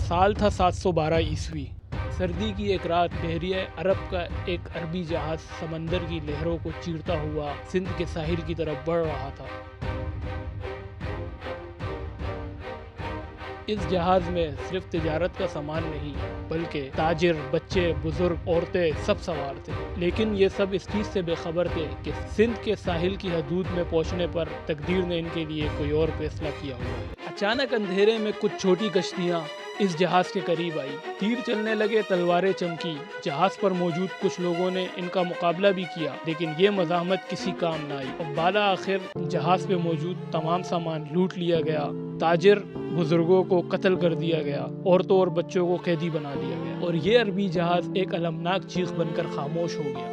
سال تھا 712 عیسوی۔ سردی کی ایک رات بحریہ عرب کا ایک عربی جہاز سمندر کی لہروں کو چیرتا ہوا سندھ کے ساحل کی طرف بڑھ رہا تھا۔ اس جہاز میں صرف تجارت کا سامان نہیں بلکہ تاجر، بچے، بزرگ، عورتیں سب سوار تھے، لیکن یہ سب اس چیز سے بے خبر تھے کہ سندھ کے ساحل کی حدود میں پہنچنے پر تقدیر نے ان کے لیے کوئی اور فیصلہ کیا ہوا ہے۔ اچانک اندھیرے میں کچھ چھوٹی کشتیاں اس جہاز کے قریب آئی، تیر چلنے لگے، تلواریں چمکی۔ جہاز پر موجود کچھ لوگوں نے ان کا مقابلہ بھی کیا، لیکن یہ مزاحمت کسی کام نہ آئی اور بالآخر جہاز پہ موجود تمام سامان لوٹ لیا گیا۔ تاجر بزرگوں کو قتل کر دیا گیا، عورتوں اور بچوں کو قیدی بنا دیا گیا، اور یہ عربی جہاز ایک المناک چیخ بن کر خاموش ہو گیا۔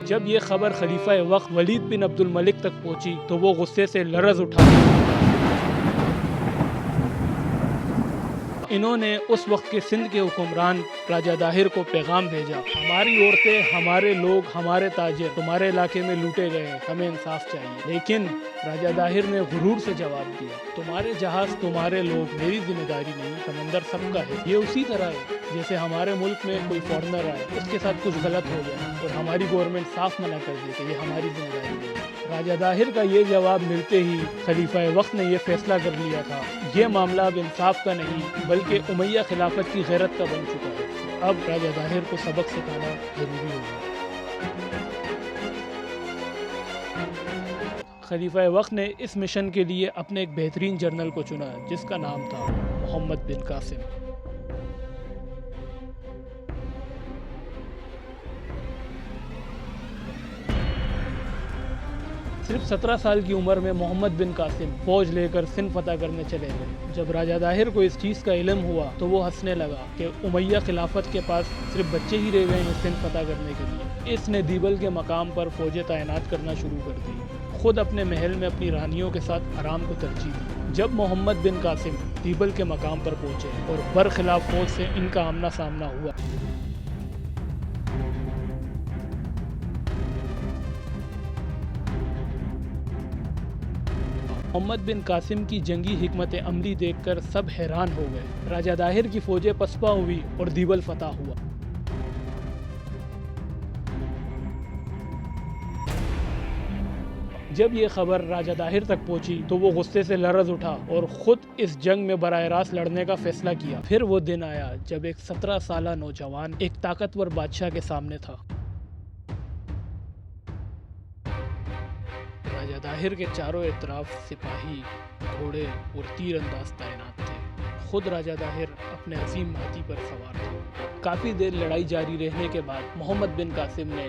جب یہ خبر خلیفہ وقت ولید بن عبد الملک تک پہنچی تو وہ غصے سے لرز اٹھا۔ انہوں نے اس وقت کے سندھ کے حکمران راجہ داہر کو پیغام بھیجا، ہماری عورتیں، ہمارے لوگ، ہمارے تاجر تمہارے علاقے میں لوٹے گئے ہیں، ہمیں انصاف چاہیے۔ لیکن راجہ داہر نے غرور سے جواب دیا، تمہارے جہاز، تمہارے لوگ میری ذمہ داری نہیں، سمندر سب کا ہے۔ یہ اسی طرح ہے جیسے ہمارے ملک میں کوئی فورنر آئے، اس کے ساتھ کچھ غلط ہو گیا اور ہماری گورنمنٹ صاف منع کر دی کہ یہ ہماری ذمہ داری نہیں ہے۔ راجہ داہر کا یہ جواب ملتے ہی خلیفہ وقت نے یہ فیصلہ کر لیا تھا، یہ معاملہ اب انصاف کا نہیں بلکہ امیہ خلافت کی غیرت کا بن چکا ہے۔ اب راجہ داہر کو سبق سکھانا ضروری ہوگا۔ خلیفہ وقت نے اس مشن کے لیے اپنے ایک بہترین جنرل کو چنا جس کا نام تھا محمد بن قاسم۔ صرف 17 سال کی عمر میں محمد بن قاسم فوج لے کر سندھ فتح کرنے چلے گئے۔ جب راجہ داہر کو اس چیز کا علم ہوا تو وہ ہنسنے لگا کہ امیہ خلافت کے پاس صرف بچے ہی رہ گئے ہیں سندھ فتح کرنے کے لیے۔ اس نے دیبل کے مقام پر فوجیں تعینات کرنا شروع کر دی، خود اپنے محل میں اپنی رانیوں کے ساتھ آرام کو ترجیح دی۔ جب محمد بن قاسم دیبل کے مقام پر پہنچے اور برخلاف فوج سے ان کا آمنا سامنا ہوا، محمد بن قاسم کی جنگی حکمت عملی دیکھ کر سب حیران ہو گئے۔ راجہ داہر کی فوجیں پسپا ہوئی اور دیبل فتح ہوا۔ جب یہ خبر راجہ داہر تک پہنچی تو وہ غصے سے لرز اٹھا اور خود اس جنگ میں براہ راست لڑنے کا فیصلہ کیا۔ پھر وہ دن آیا جب ایک 17 سالہ نوجوان ایک طاقتور بادشاہ کے سامنے تھا۔ راجہ داہر کے چاروں اطراف سپاہی، گھوڑے اور تیر انداز تعینات تھے۔ خود راجہ داہر اپنے عظیم ہاتھی پر سوار تھا۔ کافی دیر لڑائی جاری رہنے کے بعد محمد بن قاسم نے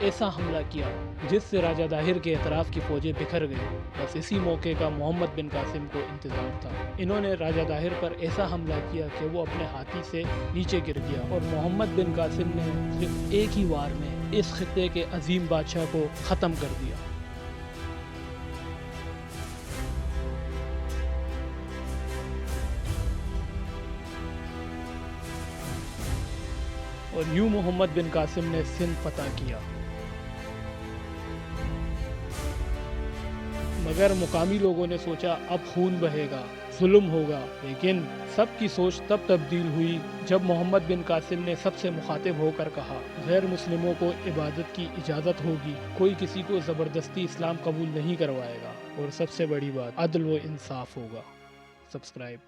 ایسا حملہ کیا جس سے راجہ داہر کے اطراف کی فوجیں بکھر گئیں۔ بس اسی موقع کا محمد بن قاسم کو انتظار تھا۔ انہوں نے راجہ داہر پر ایسا حملہ کیا کہ وہ اپنے ہاتھی سے نیچے گر گیا اور محمد بن قاسم نے صرف ایک ہی وار میں اس خطے کے عظیم بادشاہ کو ختم کر دیا۔ اور یوں محمد بن قاسم نے سندھ فتح کیا۔ مگر مقامی لوگوں نے سوچا اب خون بہے گا، ظلم ہوگا، لیکن سب کی سوچ تب تبدیل ہوئی جب محمد بن قاسم نے سب سے مخاطب ہو کر کہا، غیر مسلموں کو عبادت کی اجازت ہوگی، کوئی کسی کو زبردستی اسلام قبول نہیں کروائے گا، اور سب سے بڑی بات عدل و انصاف ہوگا۔ سبسکرائب